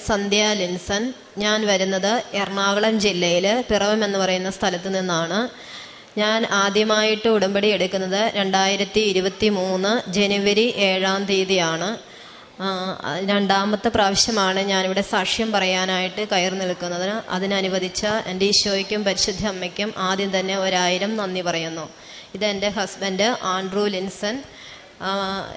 സന്ധ്യ ലിൻസൺ. ഞാൻ വരുന്നത് എറണാകുളം ജില്ലയിൽ പിറവം എന്ന് പറയുന്ന സ്ഥലത്ത് നിന്നാണ്. ഞാൻ ആദ്യമായിട്ട് ഉടമ്പടി എടുക്കുന്നത് 2023 ജനുവരി 7-ാം തീയതിയാണ്. രണ്ടാമത്തെ പ്രാവശ്യമാണ് ഞാനിവിടെ സാക്ഷ്യം പറയാനായിട്ട് കയറി നിൽക്കുന്നത്. അതിനനുവദിച്ച എൻ്റെ ഈശോയ്ക്കും പരിശുദ്ധ അമ്മയ്ക്കും ആദ്യം തന്നെ 1000 നന്ദി പറയുന്നു. ഇതെൻ്റെ ഹസ്ബൻഡ് ആൻഡ്രൂ ലിൻസൺ.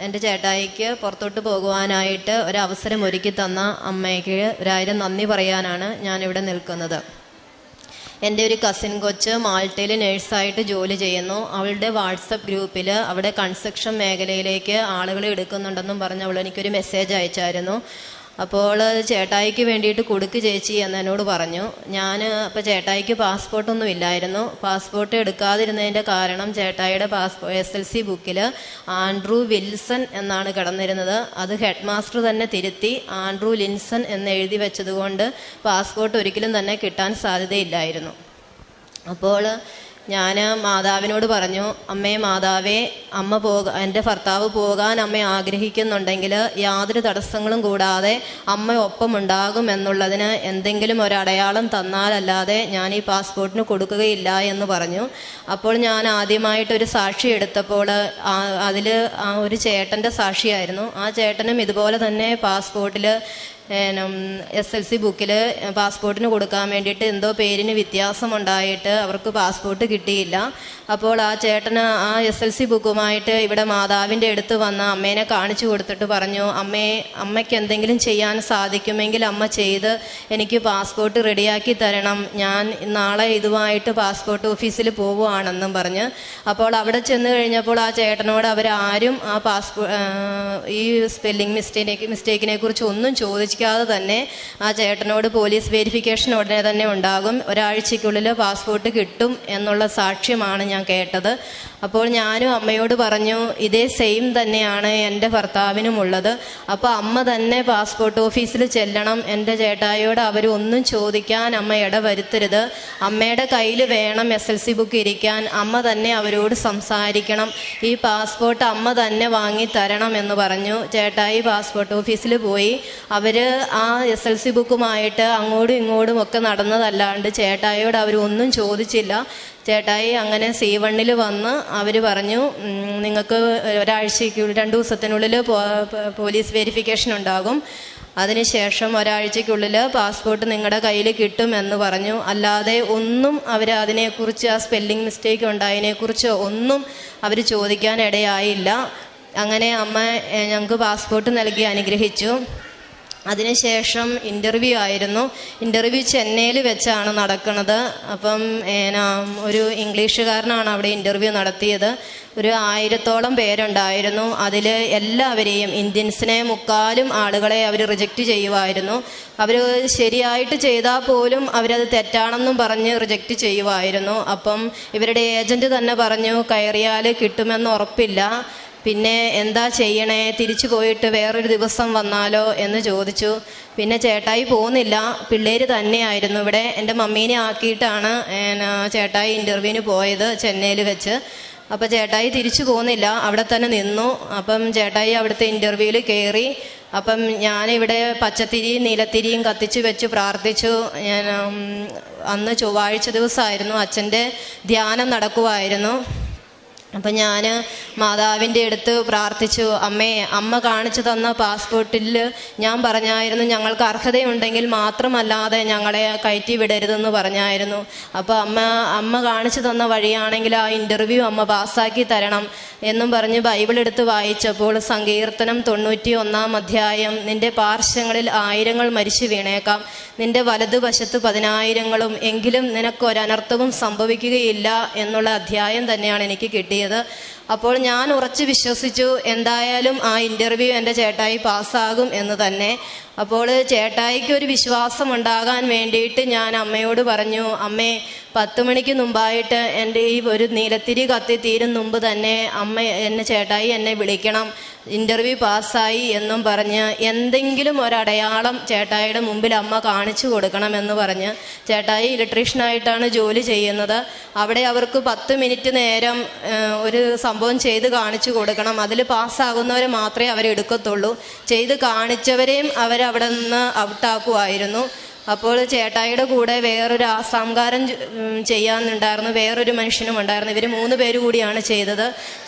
എൻ്റെ ചേട്ടായിക്ക് പുറത്തോട്ട് പോകുവാനായിട്ട് ഒരവസരം ഒരുക്കി തന്ന അമ്മയ്ക്ക് 1000 നന്ദി പറയാനാണ് ഞാനിവിടെ നിൽക്കുന്നത്. എൻ്റെ ഒരു കസിൻ കൊച്ച് മാൾട്ടയിൽ നേഴ്സായിട്ട് ജോലി ചെയ്യുന്നു. അവളുടെ വാട്സപ്പ് ഗ്രൂപ്പിൽ അവിടെ കൺസ്ട്രക്ഷൻ മേഖലയിലേക്ക് ആളുകളെ എടുക്കുന്നുണ്ടെന്നും പറഞ്ഞ് അവൾ എനിക്കൊരു മെസ്സേജ് അയച്ചായിരുന്നു. അപ്പോൾ ചേട്ടായിക്ക് വേണ്ടിയിട്ട് കൊടുക്ക് ചേച്ചി എന്നോട് പറഞ്ഞു. അപ്പോൾ ചേട്ടായിക്ക് പാസ്പോർട്ടൊന്നും ഇല്ലായിരുന്നു. പാസ്പോർട്ട് എടുക്കാതിരുന്നതിൻ്റെ കാരണം ചേട്ടായിയുടെ SLC ബുക്കിൽ ആൻഡ്രൂ വിൽസൺ എന്നാണ് കിടന്നിരുന്നത്. അത് ഹെഡ് മാസ്റ്റർ തന്നെ തിരുത്തി ആൻഡ്രൂ ലിൻസൺ എന്ന് എഴുതി വെച്ചതുകൊണ്ട് പാസ്പോർട്ട് ഒരിക്കലും തന്നെ കിട്ടാൻ സാധ്യതയില്ലായിരുന്നു. അപ്പോൾ ഞാൻ മാതാവിനോട് പറഞ്ഞു, അമ്മേ മാതാവേ, എൻ്റെ ഭർത്താവ് പോകാൻ അമ്മ ആഗ്രഹിക്കുന്നുണ്ടെങ്കിൽ യാതൊരു തടസ്സങ്ങളും കൂടാതെ അമ്മ ഒപ്പമുണ്ടാകും എന്നുള്ളതിന് എന്തെങ്കിലും ഒരടയാളം തന്നാലല്ലാതെ ഞാൻ ഈ പാസ്പോർട്ടിന് കൊടുക്കുകയില്ല എന്ന് പറഞ്ഞു. അപ്പോൾ ഞാൻ ആദ്യമായിട്ടൊരു സാക്ഷി എടുത്തപ്പോൾ അതിൽ ഒരു ചേട്ടൻ്റെ സാക്ഷിയായിരുന്നു. ആ ചേട്ടനും ഇതുപോലെ തന്നെ പാസ്പോർട്ടിൽ SLC ബുക്കിൽ പാസ്പോർട്ടിന് കൊടുക്കാൻ വേണ്ടിയിട്ട് എന്തോ പേരിന് വ്യത്യാസമുണ്ടായിട്ട് അവർക്ക് പാസ്പോർട്ട് കിട്ടിയില്ല. അപ്പോൾ ആ ചേട്ടന് ആ SLC ബുക്കുമായിട്ട് ഇവിടെ മാതാവിൻ്റെ അടുത്ത് വന്ന് അമ്മേനെ കാണിച്ചു കൊടുത്തിട്ട് പറഞ്ഞു, അമ്മയ്ക്ക് എന്തെങ്കിലും ചെയ്യാൻ സാധിക്കുമെങ്കിൽ അമ്മ ചെയ്ത് എനിക്ക് പാസ്പോർട്ട് റെഡിയാക്കി തരണം, ഞാൻ നാളെ ഇതുമായിട്ട് പാസ്പോർട്ട് ഓഫീസിൽ പോവുകയാണെന്നും പറഞ്ഞ്. അപ്പോൾ അവിടെ ചെന്ന് കഴിഞ്ഞപ്പോൾ ആ ചേട്ടനോട് അവരാരും ഈ സ്പെല്ലിംഗ് മിസ്റ്റേക്കിനെ കുറിച്ച് ഒന്നും ചോദിക്കാതെ തന്നെ ആ ചേട്ടനോട് പോലീസ് വെരിഫിക്കേഷൻ ഉടനെ തന്നെ ഉണ്ടാകും, ഒരാഴ്ചയ്ക്കുള്ളിൽ പാസ്പോർട്ട് കിട്ടും എന്നുള്ള സാക്ഷ്യമാണ് ഞാൻ കേട്ടത്. അപ്പോൾ ഞാനും അമ്മയോട് പറഞ്ഞു, ഇതേ സെയിം തന്നെയാണ് എൻ്റെ ഭർത്താവിനും ഉള്ളത്. അപ്പോൾ അമ്മ തന്നെ പാസ്പോർട്ട് ഓഫീസിൽ ചെല്ലണം, എൻ്റെ ചേട്ടായിയോട് അവരൊന്നും ചോദിക്കാൻ അമ്മ ഇടവരുത്തരുത്, അമ്മയുടെ കയ്യിൽ വേണം SLC ബുക്ക് ഇരിക്കാൻ, അമ്മ തന്നെ അവരോട് സംസാരിക്കണം, ഈ പാസ്പോർട്ട് അമ്മ തന്നെ വാങ്ങി തരണം എന്ന് പറഞ്ഞു. ചേട്ടായി പാസ്പോർട്ട് ഓഫീസിൽ പോയി. അവർ ആ SLC ബുക്കുമായിട്ട് അങ്ങോട്ടും ഇങ്ങോട്ടും ഒക്കെ നടന്നതല്ലാണ്ട് ചേട്ടായിയോട് അവരൊന്നും ചോദിച്ചില്ല. ചേട്ടായി അങ്ങനെ C1 വന്ന് അവർ പറഞ്ഞു, നിങ്ങൾക്ക് ഒരാഴ്ചയ്ക്കുള്ളിൽ 2 ദിവസത്തിനുള്ളിൽ പോലീസ് വെരിഫിക്കേഷൻ ഉണ്ടാകും, അതിനുശേഷം ഒരാഴ്ചയ്ക്കുള്ളിൽ പാസ്പോർട്ട് നിങ്ങളുടെ കയ്യിൽ കിട്ടുമെന്ന് പറഞ്ഞു. അല്ലാതെ ഒന്നും അവർ അതിനെക്കുറിച്ച്, ആ സ്പെല്ലിംഗ് മിസ്റ്റേക്ക് ഉണ്ടായതിനെക്കുറിച്ച് ഒന്നും അവർ ചോദിക്കാൻ ഇടയായില്ല. അങ്ങനെ അമ്മ ഞങ്ങൾക്ക് പാസ്പോർട്ട് നൽകി അനുഗ്രഹിച്ചു. അതിനുശേഷം ഇൻ്റർവ്യൂ ആയിരുന്നു. ഇൻ്റർവ്യൂ ചെന്നൈയിൽ വെച്ചാണ് നടക്കുന്നത്. അപ്പം ഒരു ഇംഗ്ലീഷുകാരനാണ് അവിടെ ഇൻ്റർവ്യൂ നടത്തിയത്. ഒരു 1000-ഓളം പേരുണ്ടായിരുന്നു. അതിൽ എല്ലാവരെയും, ഇന്ത്യൻസിനെ 3/4 ആളുകളെ അവർ റിജക്റ്റ് ചെയ്യുമായിരുന്നു. അവർ ശരിയായിട്ട് ചെയ്താൽ പോലും അവരത് തെറ്റാണെന്നും പറഞ്ഞ് റിജക്റ്റ് ചെയ്യുമായിരുന്നു. അപ്പം ഇവരുടെ ഏജൻറ്റ് തന്നെ പറഞ്ഞു, കയറിയാൽ കിട്ടുമെന്ന് ഉറപ്പില്ല, പിന്നെ എന്താ ചെയ്യണേ, തിരിച്ചു പോയിട്ട് വേറൊരു ദിവസം വന്നാലോ എന്ന് ചോദിച്ചു. പിന്നെ ചേട്ടായി പോകുന്നില്ല, പിള്ളേർ തന്നെയായിരുന്നു ഇവിടെ. എൻ്റെ മമ്മീനെ ആക്കിയിട്ടാണ് ചേട്ടായി ഇൻ്റർവ്യൂവിന് പോയത് ചെന്നൈയിൽ വെച്ച്. അപ്പോൾ ചേട്ടായി തിരിച്ചു പോകുന്നില്ല, അവിടെ തന്നെ നിന്നു. അപ്പം ചേട്ടായി അവിടുത്തെ ഇൻ്റർവ്യൂവിൽ കയറി. അപ്പം ഞാനിവിടെ പച്ചത്തിരിയും നീലത്തിരിയും കത്തിച്ച് വെച്ച് പ്രാർത്ഥിച്ചു. ഞാൻ അന്ന് ചൊവ്വാഴ്ച ദിവസമായിരുന്നു, അച്ഛൻ്റെ ധ്യാനം നടക്കുമായിരുന്നു. അപ്പം ഞാൻ മാതാവിൻ്റെ അടുത്ത് പ്രാർത്ഥിച്ചു, അമ്മ കാണിച്ചു തന്ന പാസ്പോർട്ടിൽ ഞാൻ പറഞ്ഞായിരുന്നു ഞങ്ങൾക്ക് അർഹതയുണ്ടെങ്കിൽ മാത്രമല്ലാതെ ഞങ്ങളെ കയറ്റി വിടരുതെന്ന് പറഞ്ഞായിരുന്നു. അപ്പോൾ അമ്മ കാണിച്ചു തന്ന വഴിയാണെങ്കിൽ ആ ഇൻ്റർവ്യൂ അമ്മ പാസ്സാക്കി തരണം എന്നും പറഞ്ഞ് ബൈബിൾ എടുത്ത് വായിച്ചപ്പോൾ സങ്കീർത്തനം 91-ാം അധ്യായം, നിന്റെ പാർശ്വങ്ങളിൽ 1000 മരിച്ചു വീണേക്കാം, നിന്റെ വലതുവശത്ത് 10,000 എങ്കിലും നിനക്കൊരനർത്ഥവും സംഭവിക്കുകയില്ല എന്നുള്ള അധ്യായം തന്നെയാണ് എനിക്ക് കിട്ടിയത്. അപ്പോൾ ഞാൻ ഉറച്ചു വിശ്വസിച്ചു, എന്തായാലും ആ ഇൻ്റർവ്യൂ എൻ്റെ ചേട്ടായി പാസ്സാകും എന്ന് തന്നെ. അപ്പോൾ ചേട്ടായിക്ക് ഒരു വിശ്വാസം ഉണ്ടാകാൻ വേണ്ടിയിട്ട് ഞാൻ അമ്മയോട് പറഞ്ഞു, അമ്മേ 10 മണിക്ക് മുമ്പായിട്ട് എൻ്റെ ഈ ഒരു നീലത്തിരി കത്തി തീരും മുമ്പ് തന്നെ ചേട്ടായി എന്നെ വിളിക്കണം, ഇൻ്റർവ്യൂ പാസ്സായി എന്നും പറഞ്ഞ് എന്തെങ്കിലും ഒരടയാളം ചേട്ടായിയുടെ മുമ്പിൽ അമ്മ കാണിച്ചു കൊടുക്കണമെന്ന് പറഞ്ഞ്, ചേട്ടായി ഇലക്ട്രീഷ്യനായിട്ടാണ് ജോലി ചെയ്യുന്നത്, അവിടെ അവർക്ക് 10 മിനിറ്റ് നേരം ഒരു സംഭവം ചെയ്ത് കാണിച്ചു കൊടുക്കണം, അതിൽ പാസ്സാകുന്നവരെ മാത്രമേ അവരെടുക്കത്തുള്ളൂ, ചെയ്ത് കാണിച്ചവരെയും അവരവിടെ നിന്ന് ഔട്ടാക്കുമായിരുന്നു. അപ്പോൾ ചേട്ടായിയുടെ കൂടെ വേറൊരു ആസാംകാരൻ ചെയ്യാനുണ്ടായിരുന്നു, വേറൊരു മനുഷ്യനും ഉണ്ടായിരുന്നു. ഇവർ 3 പേര് കൂടിയാണ് ചെയ്തത്.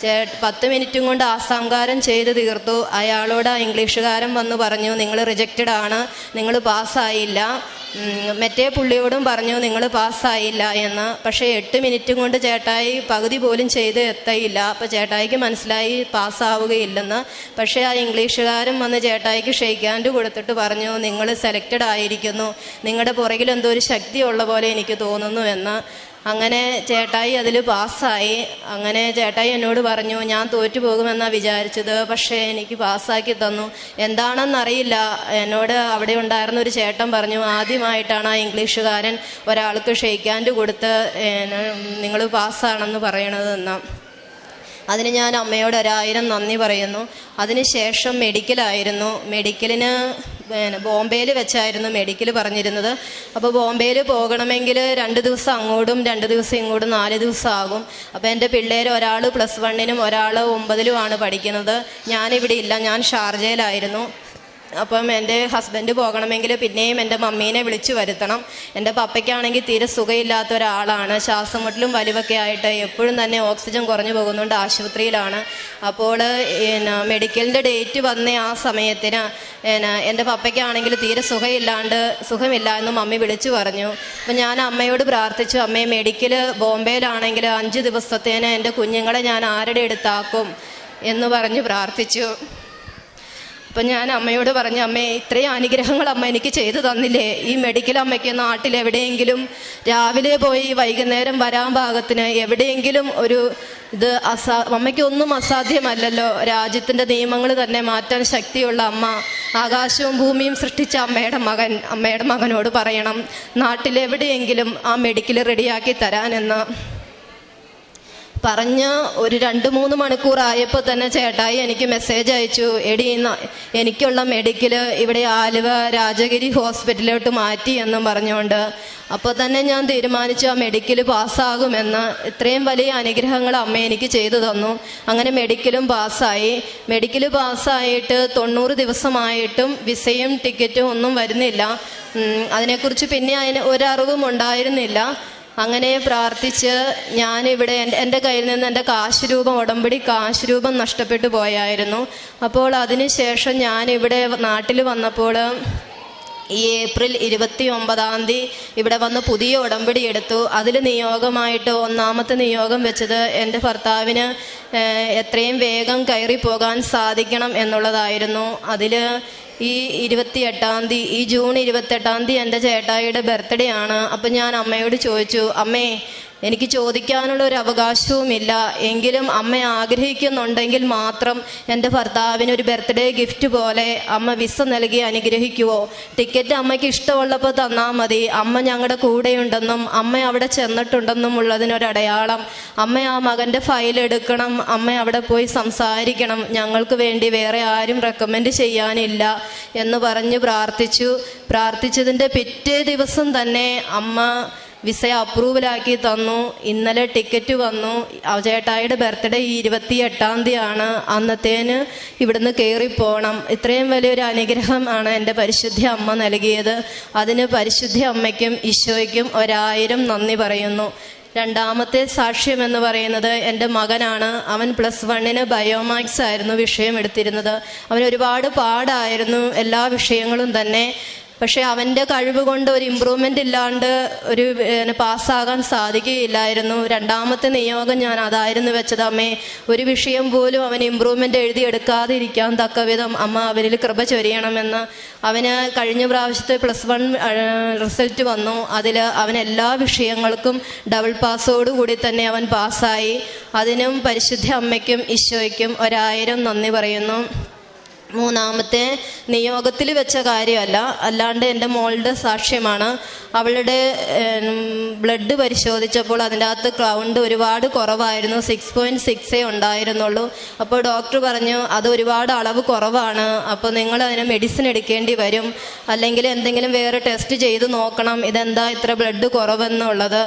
10 മിനിറ്റും കൊണ്ട് ആസാംകാരൻ ചെയ്ത് തീർത്തു. അയാളോട് ഇംഗ്ലീഷുകാരൻ വന്ന് പറഞ്ഞു, നിങ്ങൾ റിജക്റ്റഡ് ആണ്, നിങ്ങൾ പാസ്സായില്ല. മറ്റേ പുള്ളിയോടും പറഞ്ഞു, നിങ്ങൾ പാസ്സായില്ല എന്ന്. പക്ഷേ 8 മിനിറ്റും കൊണ്ട് ചേട്ടായി പകുതി പോലും ചെയ്ത് എത്തയില്ല. അപ്പോൾ ചേട്ടായിക്ക് മനസ്സിലായി പാസ്സാവുകയില്ലെന്ന്. പക്ഷേ ആ ഇംഗ്ലീഷുകാരൻ വന്ന് ചേട്ടായിക്ക് ഷെയ്ക്ക് ഹാൻഡ് കൊടുത്തിട്ട് പറഞ്ഞു, നിങ്ങൾ സെലക്റ്റഡ് ആയിരിക്കുന്നു, നിങ്ങളുടെ പുറകിൽ എന്തോ ഒരു ശക്തിയുള്ള പോലെ എനിക്ക് തോന്നുന്നു എന്ന്. അങ്ങനെ ചേട്ടായി അതിൽ പാസ്സായി. അങ്ങനെ ചേട്ടായി എന്നോട് പറഞ്ഞു, ഞാൻ തോറ്റു പോകുമെന്നാണ് വിചാരിച്ചത്, പക്ഷേ എനിക്ക് പാസ്സാക്കി തന്നു. എന്താണെന്നറിയില്ല. എന്നോട് അവിടെ ഉണ്ടായിരുന്ന ഒരു ചേട്ടൻ പറഞ്ഞു, ആദ്യമായിട്ടാണ് ആ ഇംഗ്ലീഷുകാരൻ ഒരാൾക്ക് ഷെയ്ക്ക് ഹാൻഡ് കൊടുത്ത് നിങ്ങൾ പാസ്സാണെന്ന് പറയണതെന്ന്. അതിന് ഞാൻ അമ്മയോട് 1000 നന്ദി പറയുന്നു. അതിനുശേഷം മെഡിക്കലായിരുന്നു. മെഡിക്കലിന് ബോംബെയിൽ വെച്ചായിരുന്നു മെഡിക്കൽ പറഞ്ഞിരുന്നത്. അപ്പോൾ ബോംബെയിൽ പോകണമെങ്കിൽ 2 ദിവസം അങ്ങോട്ടും 2 ദിവസം ഇങ്ങോട്ടും 4 ദിവസം ആകും. അപ്പോൾ എൻ്റെ പിള്ളേർ ഒരാൾ +1-നും ഒരാൾ 9-ലുമാണ് പഠിക്കുന്നത്. ഞാനിവിടെ ഇല്ല, ഞാൻ ഷാർജയിലായിരുന്നു. അപ്പം എൻ്റെ ഹസ്ബൻഡ് പോകണമെങ്കിൽ പിന്നെയും എൻ്റെ മമ്മീനെ വിളിച്ചു വരുത്തണം. എൻ്റെ പപ്പയ്ക്കാണെങ്കിൽ തീരെ സുഖമില്ലാത്ത ഒരാളാണ്, ശ്വാസം മുട്ടലും വലിവൊക്കെ ആയിട്ട് എപ്പോഴും തന്നെ ഓക്സിജൻ കുറഞ്ഞു പോകുന്നുണ്ട്, ആശുപത്രിയിലാണ്. അപ്പോൾ മെഡിക്കലിൻ്റെ ഡേറ്റ് വന്ന ആ സമയത്തിന് എൻ്റെ പപ്പയ്ക്കാണെങ്കിൽ തീരെ സുഖമില്ല എന്ന് മമ്മി വിളിച്ചു പറഞ്ഞു. അപ്പം ഞാൻ അമ്മയോട് പ്രാർത്ഥിച്ചു, അമ്മയെ മെഡിക്കൽ ബോംബെയിലാണെങ്കിൽ 5 ദിവസത്തേന് എൻ്റെ കുഞ്ഞുങ്ങളെ ഞാൻ ആരുടെ അടുത്താക്കും എന്ന് പറഞ്ഞ് പ്രാർത്ഥിച്ചു. അപ്പം ഞാൻ അമ്മയോട് പറഞ്ഞു, അമ്മേ ഇത്രയും അനുഗ്രഹങ്ങൾ അമ്മ എനിക്ക് ചെയ്തു തന്നില്ലേ, ഈ മെഡിക്കൽ അമ്മയ്ക്ക് നാട്ടിലെവിടെയെങ്കിലും രാവിലെ പോയി വൈകുന്നേരം വരാൻ പാകത്തിന് എവിടെയെങ്കിലും ഒരു ഇത് അമ്മയ്ക്കൊന്നും അസാധ്യമല്ലല്ലോ. രാജ്യത്തിൻ്റെ നിയമങ്ങൾ തന്നെ മാറ്റാൻ ശക്തിയുള്ള അമ്മ, ആകാശവും ഭൂമിയും സൃഷ്ടിച്ച അമ്മയുടെ മകനോട് പറയണം നാട്ടിലെവിടെയെങ്കിലും ആ മെഡിക്കൽ റെഡിയാക്കി തരാനെന്ന് പറഞ്ഞ് ഒരു 2-3 മണിക്കൂറായപ്പോൾ തന്നെ ചേട്ടായി എനിക്ക് മെസ്സേജ് അയച്ചു, എടി എനിക്കുള്ള മെഡിക്കൽ ഇവിടെ ആലുവ രാജഗിരി ഹോസ്പിറ്റലിലോട്ട് മാറ്റി എന്നും പറഞ്ഞുകൊണ്ട്. അപ്പോൾ തന്നെ ഞാൻ തീരുമാനിച്ചു ആ മെഡിക്കൽ പാസ്സാകുമെന്ന്. ഇത്രയും വലിയ അനുഗ്രഹങ്ങൾ അമ്മ എനിക്ക് ചെയ്തു തന്നു. അങ്ങനെ മെഡിക്കലും പാസ്സായി. മെഡിക്കൽ പാസ്സായിട്ട് 90 ദിവസമായിട്ടും വിസയും ടിക്കറ്റും ഒന്നും വരുന്നില്ല. അതിനെക്കുറിച്ച് പിന്നെ ഒരറിവും ഉണ്ടായിരുന്നില്ല. അങ്ങനെ പ്രാർത്ഥിച്ച് ഞാനിവിടെ എൻ്റെ കയ്യിൽ നിന്ന് എൻ്റെ ഉടമ്പടി കാശ് രൂപം നഷ്ടപ്പെട്ടു പോയായിരുന്നു. അപ്പോൾ അതിനുശേഷം ഞാനിവിടെ നാട്ടിൽ വന്നപ്പോൾ ഈ ഏപ്രിൽ 29-ാം തീയതി ഇവിടെ വന്ന് പുതിയ ഉടമ്പടി എടുത്തു. അതിൽ നിയോഗമായിട്ട് 1ാമത്തെ നിയോഗം വെച്ചത് എൻ്റെ ഭർത്താവിന് എത്രയും വേഗം കയറി പോകാൻ സാധിക്കണം എന്നുള്ളതായിരുന്നു. അതിൽ ഈ 28-ാം തീയതി, ഈ ജൂൺ 28-ാം തീയതി എൻ്റെ ചേട്ടായിയുടെ ബർത്ത്ഡേ ആണ്. അപ്പം ഞാൻ അമ്മയോട് ചോദിച്ചു, അമ്മേ എനിക്ക് ചോദിക്കാനുള്ള ഒരു അവകാശവുമില്ല, എങ്കിലും അമ്മ ആഗ്രഹിക്കുന്നുണ്ടെങ്കിൽ മാത്രം എൻ്റെ ഭർത്താവിന് ഒരു ബർത്ത്ഡേ ഗിഫ്റ്റ് പോലെ അമ്മ വിസ നൽകി അനുഗ്രഹിക്കുവോ? ടിക്കറ്റ് അമ്മയ്ക്ക് ഇഷ്ടമുള്ളപ്പോൾ തന്നാൽ മതി, അമ്മ ഞങ്ങളുടെ കൂടെയുണ്ടെന്നും അമ്മ അവിടെ ചെന്നിട്ടുണ്ടെന്നും ഉള്ളതിനൊരടയാളം. അമ്മ ആ മകൻ്റെ ഫയൽ എടുക്കണം, അമ്മ അവിടെ പോയി സംസാരിക്കണം, ഞങ്ങൾക്ക് വേണ്ടി വേറെ ആരും റെക്കമെൻഡ് ചെയ്യാനില്ല എന്ന് പറഞ്ഞ് പ്രാർത്ഥിച്ചതിൻ്റെ പിറ്റേ ദിവസം തന്നെ അമ്മ വിസ അപ്രൂവലാക്കി തന്നു. ഇന്നലെ ടിക്കറ്റ് വന്നു. ചേട്ടായിയുടെ ബർത്ത്ഡേ 28-ാം തീയതിയാണ്. അന്നത്തേന് ഇവിടുന്ന് കയറിപ്പോണം. ഇത്രയും വലിയൊരു അനുഗ്രഹമാണ് എൻ്റെ പരിശുദ്ധ അമ്മ നൽകിയത്. അതിന് പരിശുദ്ധ അമ്മയ്ക്കും ഈശോയ്ക്കും 1000 നന്ദി പറയുന്നു. 2ാമത്തെ സാക്ഷ്യം എന്ന് പറയുന്നത് എൻ്റെ മകനാണ്. അവൻ +1-ന് ബയോമാക്സ് ആയിരുന്നു വിഷയം എടുത്തിരുന്നത്. അവൻ ഒരുപാട് പാടായിരുന്നു എല്ലാ വിഷയങ്ങളും തന്നെ. പക്ഷെ അവൻ്റെ കഴിവ് കൊണ്ട് ഒരു ഇമ്പ്രൂവ്മെൻ്റ് ഇല്ലാണ്ട് ഒരു പാസ്സാകാൻ സാധിക്കുകയില്ലായിരുന്നു. 2ാമത്തെ നിയോഗം ഞാൻ അതായിരുന്നു വെച്ചത്, അമ്മേ ഒരു വിഷയം പോലും അവൻ ഇമ്പ്രൂവ്മെൻ്റ് എഴുതിയെടുക്കാതെ ഇരിക്കാൻ തക്ക വിധം അമ്മ അവരിൽ കൃപ ചൊരിയണമെന്ന്. അവന് കഴിഞ്ഞ പ്രാവശ്യത്തെ +1 റിസൾട്ട് വന്നു. അതിൽ അവൻ എല്ലാ വിഷയങ്ങൾക്കും ഡബിൾ പാസ്സോടുകൂടി തന്നെ അവൻ പാസ്സായി. അതിനും പരിശുദ്ധ അമ്മയ്ക്കും ഈശോയ്ക്കും 1000 നന്ദി പറയുന്നു. മൂന്നാമത്തെ നിയോഗത്തിൽ വെച്ച കാര്യമല്ല, അല്ലാണ്ട് എൻ്റെ മോളുടെ സാക്ഷ്യമാണ്. അവളുടെ ബ്ലഡ് പരിശോധിച്ചപ്പോൾ അതിൻ്റെ അകത്ത് കൗണ്ട് ഒരുപാട് കുറവായിരുന്നു, 6.6 ഉണ്ടായിരുന്നുള്ളൂ. അപ്പോൾ ഡോക്ടർ പറഞ്ഞു അത് ഒരുപാട് അളവ് കുറവാണ്, അപ്പോൾ നിങ്ങൾ അതിന് മെഡിസിൻ എടുക്കേണ്ടി വരും, അല്ലെങ്കിൽ എന്തെങ്കിലും വേറെ ടെസ്റ്റ് ചെയ്ത് നോക്കണം ഇതെന്താ ഇത്ര ബ്ലഡ് കുറവെന്നുള്ളത്.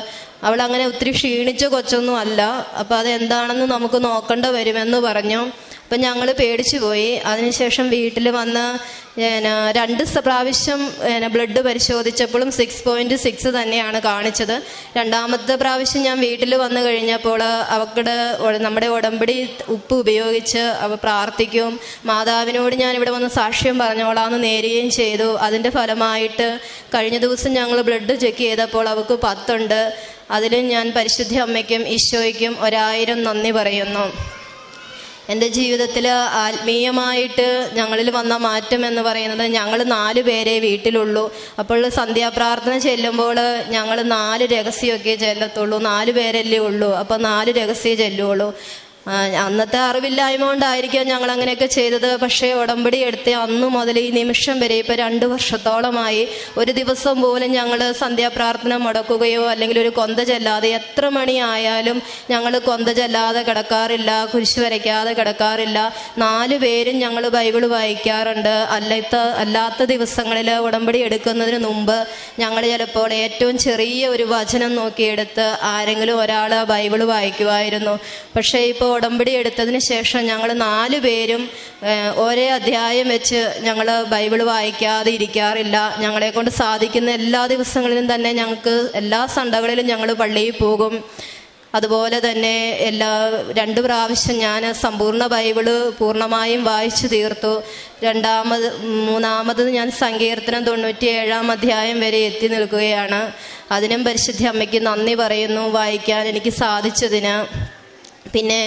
അവളങ്ങനെ ഒത്തിരി ക്ഷീണിച്ച കൊച്ചൊന്നും അല്ല, അപ്പോൾ അതെന്താണെന്ന് നമുക്ക് നോക്കേണ്ട വരുമെന്ന് പറഞ്ഞു. അപ്പം ഞങ്ങൾ പേടിച്ചു പോയി. അതിനുശേഷം വീട്ടിൽ വന്ന് 2 പ്രാവശ്യം ബ്ലഡ് പരിശോധിച്ചപ്പോഴും 6.6 തന്നെയാണ് കാണിച്ചത്. രണ്ടാമത്തെ പ്രാവശ്യം ഞാൻ വീട്ടിൽ വന്നു കഴിഞ്ഞപ്പോൾ അവരുടെ നമ്മുടെ ഉടമ്പടി ഉപ്പ് ഉപയോഗിച്ച് അവ പ്രാർത്ഥിക്കും, മാതാവിനോട് ഞാൻ ഇവിടെ വന്ന് സാക്ഷ്യം പറഞ്ഞോളാന്ന് നേരുകയും ചെയ്തു. അതിൻ്റെ ഫലമായിട്ട് കഴിഞ്ഞ ദിവസം ഞങ്ങൾ ബ്ലഡ് ചെക്ക് ചെയ്തപ്പോൾ അവൾക്ക് 10 ഉണ്ട്. അതിലും ഞാൻ പരിശുദ്ധ അമ്മയ്ക്കും ഈശോയ്ക്കും 1000 നന്ദി പറയുന്നു. എൻ്റെ ജീവിതത്തിൽ ആത്മീയമായിട്ട് ഞങ്ങളിൽ വന്ന മാറ്റം എന്ന് പറയുന്നത്, ഞങ്ങൾ 4 പേരെ വീട്ടിലുള്ളൂ. അപ്പോൾ സന്ധ്യാപ്രാർത്ഥന ചെല്ലുമ്പോൾ ഞങ്ങൾ 4 രഹസ്യമൊക്കെ ചെല്ലത്തുള്ളൂ, 4 പേരല്ലേ ഉള്ളൂ, അപ്പോൾ 4 രഹസ്യം ചെല്ലുള്ളൂ. അന്നത്തെ അറിവില്ലായ്മ കൊണ്ടായിരിക്കാം ഞങ്ങൾ അങ്ങനെയൊക്കെ ചെയ്തത്. പക്ഷേ ഉടമ്പടി എടുത്ത് അന്നു മുതൽ ഈ നിമിഷം വരെ ഇപ്പോൾ 2 വർഷത്തോളമായി ഒരു ദിവസം പോലും ഞങ്ങൾ സന്ധ്യാപ്രാർത്ഥന മുടക്കുകയോ അല്ലെങ്കിൽ ഒരു കൊന്ത ചെല്ലാതെ, എത്ര മണിയായാലും ഞങ്ങൾ കൊന്ത ചെല്ലാതെ കിടക്കാറില്ല, കുരിശ് വരയ്ക്കാതെ കിടക്കാറില്ല. 4 പേരും ഞങ്ങൾ ബൈബിൾ വായിക്കാറുണ്ട്. അല്ലാത്ത ദിവസങ്ങളിൽ ഉടമ്പടി എടുക്കുന്നതിന് മുമ്പ് ഞങ്ങൾ ചിലപ്പോൾ ഏറ്റവും ചെറിയ ഒരു വചനം നോക്കിയെടുത്ത് ആരെങ്കിലും ഒരാൾ ബൈബിൾ വായിക്കുമായിരുന്നു. പക്ഷേ ഇപ്പോൾ ഉടമ്പടി എടുത്തതിന് ശേഷം ഞങ്ങൾ 4 പേരും ഒരേ അധ്യായം വെച്ച് ഞങ്ങൾ ബൈബിൾ വായിക്കാതെ ഇരിക്കാറില്ല. ഞങ്ങളെ കൊണ്ട് സാധിക്കുന്ന എല്ലാ ദിവസങ്ങളിലും തന്നെ ഞങ്ങൾക്ക് എല്ലാ സൺഡേകളിലും ഞങ്ങൾ പള്ളിയിൽ പോകും. അതുപോലെ തന്നെ 2 പ്രാവശ്യം ഞാൻ സമ്പൂർണ്ണ ബൈബിള് പൂർണ്ണമായും വായിച്ചു തീർത്തു. മൂന്നാമത് ഞാൻ സങ്കീർത്തനം 97 അധ്യായം വരെ എത്തി നിൽക്കുകയാണ്. അതിനും പരിശുദ്ധ അമ്മയ്ക്ക് നന്ദി പറയുന്നു വായിക്കാൻ എനിക്ക് സാധിച്ചതിന്. പിന്നെ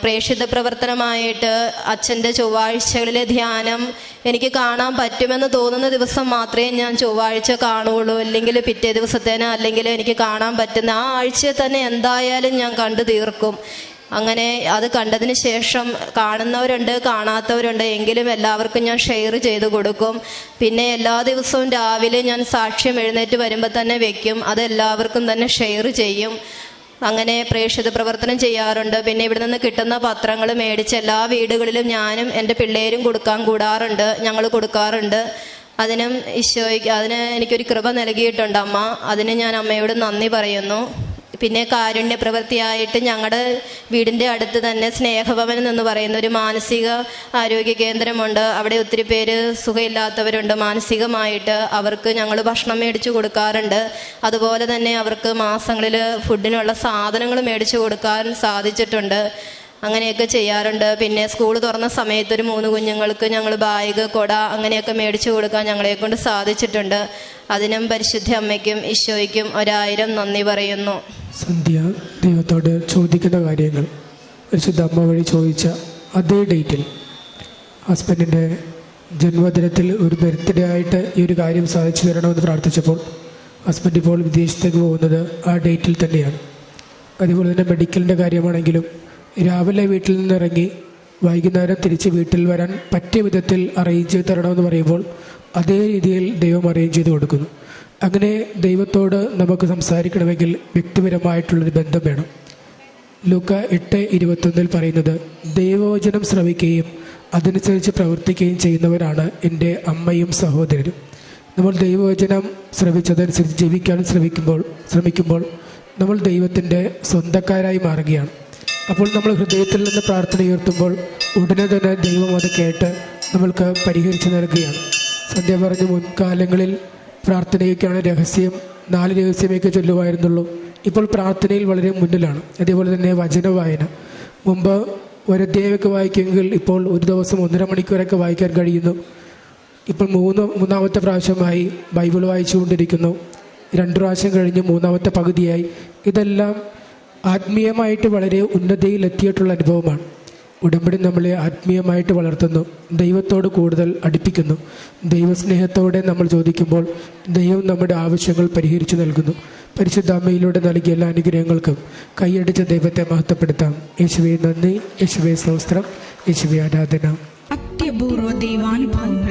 പ്രേക്ഷിത പ്രവർത്തനമായിട്ട് അച്ഛൻ്റെ ചൊവ്വാഴ്ചകളിലെ ധ്യാനം എനിക്ക് കാണാൻ പറ്റുമെന്ന് തോന്നുന്ന ദിവസം മാത്രമേ ഞാൻ ചൊവ്വാഴ്ച കാണുകയുള്ളൂ, അല്ലെങ്കിൽ പിറ്റേ ദിവസത്തേന്, അല്ലെങ്കിൽ എനിക്ക് കാണാൻ പറ്റുന്ന ആ ആഴ്ചയെ തന്നെ എന്തായാലും ഞാൻ കണ്ടു തീർക്കും. അങ്ങനെ അത് കണ്ടതിന് ശേഷം കാണുന്നവരുണ്ട്, കാണാത്തവരുണ്ട്, എങ്കിലും എല്ലാവർക്കും ഞാൻ ഷെയർ ചെയ്ത് കൊടുക്കും. പിന്നെ എല്ലാ ദിവസവും രാവിലെ ഞാൻ സാക്ഷ്യം എഴുന്നേറ്റ് വരുമ്പോൾ തന്നെ വെക്കും, അത് എല്ലാവർക്കും തന്നെ ഷെയർ ചെയ്യും. അങ്ങനെ പ്രേക്ഷിത പ്രവർത്തനം ചെയ്യാറുണ്ട്. പിന്നെ ഇവിടെ നിന്ന് കിട്ടുന്ന പത്രങ്ങൾ മേടിച്ച് എല്ലാ വീടുകളിലും ഞാനും എൻ്റെ പിള്ളേരും കൂടാറുണ്ട്, ഞങ്ങൾ കൊടുക്കാറുണ്ട്. അതിനും ഈശോയ്ക്ക് അതിന് എനിക്കൊരു കൃപ നൽകിയിട്ടുണ്ട് അമ്മ. അതിന് ഞാൻ അമ്മയോട് നന്ദി പറയുന്നു. പിന്നെ കാരുണ്യ പ്രവൃത്തിയായിട്ട് ഞങ്ങളുടെ വീടിൻ്റെ അടുത്ത് തന്നെ സ്നേഹഭവൻ എന്ന് പറയുന്ന ഒരു മാനസിക ആരോഗ്യ കേന്ദ്രമുണ്ട്. അവിടെ ഒത്തിരി പേര് സുഖമില്ലാത്തവരുണ്ട് മാനസികമായിട്ട്. അവർക്ക് ഞങ്ങൾ ഭക്ഷണം മേടിച്ചു കൊടുക്കാറുണ്ട്. അതുപോലെ തന്നെ അവർക്ക് മാസങ്ങളിൽ ഫുഡിനുള്ള സാധനങ്ങൾ മേടിച്ചു കൊടുക്കാൻ സാധിച്ചിട്ടുണ്ട്. അങ്ങനെയൊക്കെ ചെയ്യാറുണ്ട്. പിന്നെ സ്കൂൾ തുറന്ന സമയത്ത് ഒരു 3 കുഞ്ഞുങ്ങൾക്ക് ഞങ്ങൾ ബാഗ്, കൊട അങ്ങനെയൊക്കെ മേടിച്ചു കൊടുക്കാൻ ഞങ്ങളെക്കൊണ്ട് സാധിച്ചിട്ടുണ്ട്. അതിനും പരിശുദ്ധ അമ്മയ്ക്കും ഈശോയ്ക്കും 1000 നന്ദി പറയുന്നു. സന്ധ്യ ദൈവത്തോട് ചോദിക്കുന്ന കാര്യങ്ങൾ പരിശുദ്ധ അമ്മ വഴി ചോദിച്ച അതേ ഡേറ്റിൽ ഹസ്ബൻഡിൻ്റെ ജന്മദിനത്തിൽ ഒരു ബർത്ത്ഡേ ആയിട്ട് ഈ ഒരു കാര്യം സാധിച്ചു തരണമെന്ന് പ്രാർത്ഥിച്ചപ്പോൾ ഹസ്ബൻഡ് ഇപ്പോൾ വിദേശത്തേക്ക് പോകുന്നത് ആ ഡേറ്റിൽ തന്നെയാണ്. അതുപോലെ തന്നെ മെഡിക്കലിൻ്റെ കാര്യമാണെങ്കിലും രാവിലെ വീട്ടിൽ നിന്നിറങ്ങി വൈകുന്നേരം തിരിച്ച് വീട്ടിൽ വരാൻ പറ്റിയ വിധത്തിൽ അറേഞ്ച് ചെയ്ത് തരണമെന്ന് പറയുമ്പോൾ അതേ രീതിയിൽ ദൈവം അറേഞ്ച് ചെയ്ത് കൊടുക്കുന്നു. അങ്ങനെ ദൈവത്തോട് നമുക്ക് സംസാരിക്കണമെങ്കിൽ വ്യക്തിപരമായിട്ടുള്ളൊരു ബന്ധം വേണം. ലൂക്ക 8:21 പറയുന്നത്, ദൈവവചനം ശ്രവിക്കുകയും അതനുസരിച്ച് പ്രവർത്തിക്കുകയും ചെയ്യുന്നവരാണ് എൻ്റെ അമ്മയും സഹോദരനും. നമ്മൾ ദൈവവചനം ശ്രവിച്ചതനുസരിച്ച് ജീവിക്കാൻ ശ്രമിക്കുമ്പോൾ നമ്മൾ ദൈവത്തിൻ്റെ സ്വന്തക്കാരായി മാറുകയാണ്. അപ്പോൾ നമ്മൾ ഹൃദയത്തിൽ നിന്ന് പ്രാർത്ഥന ഉയർത്തുമ്പോൾ ഉടനെ തന്നെ ദൈവം അത് കേട്ട് നമ്മൾക്ക് പരിഹരിച്ച് നൽകുകയാണ്. സന്ധ്യ പറഞ്ഞ മുൻകാലങ്ങളിൽ പ്രാർത്ഥനയൊക്കെയാണ് രഹസ്യം, 4 രഹസ്യമൊക്കെ ചൊല്ലുമായിരുന്നുള്ളൂ. ഇപ്പോൾ പ്രാർത്ഥനയിൽ വളരെ മുന്നിലാണ്. അതേപോലെ തന്നെ വചന വായന. മുമ്പ് ഒരധ്യായമൊക്കെ വായിക്കുമെങ്കിൽ ഇപ്പോൾ ഒരു ദിവസം 1.5 മണിക്കൂറൊക്കെ വായിക്കാൻ കഴിയുന്നു. ഇപ്പോൾ മൂന്നാമത്തെ പ്രാവശ്യമായി ബൈബിൾ വായിച്ചുകൊണ്ടിരിക്കുന്നു. 2 പ്രാവശ്യം കഴിഞ്ഞ് 3ാമത്തെ പകുതിയായി. ഇതെല്ലാം ആത്മീയമായിട്ട് വളരെ ഉന്നതിയിലെത്തിയിട്ടുള്ള അനുഭവമാണ്. ഉടമ്പടി നമ്മളെ ആത്മീയമായിട്ട് വളർത്തുന്നു, ദൈവത്തോട് കൂടുതൽ അടുപ്പിക്കുന്നു. ദൈവസ്നേഹത്തോടെ നമ്മൾ ചോദിക്കുമ്പോൾ ദൈവം നമ്മുടെ ആവശ്യങ്ങൾ പരിഹരിച്ചു നൽകുന്നു. പരിശുദ്ധ അമ്മയിലൂടെ നൽകിയ എല്ലാ അനുഗ്രഹങ്ങൾക്കും കൈയടിച്ച ദൈവത്തെ മഹത്വപ്പെടുത്താം. യേശുവേ നന്ദി, യേശുവേ സ്തോത്രം, യേശുവേ ആരാധന. അത്യപൂർവ ദൈവാനുഭവങ്ങൾ.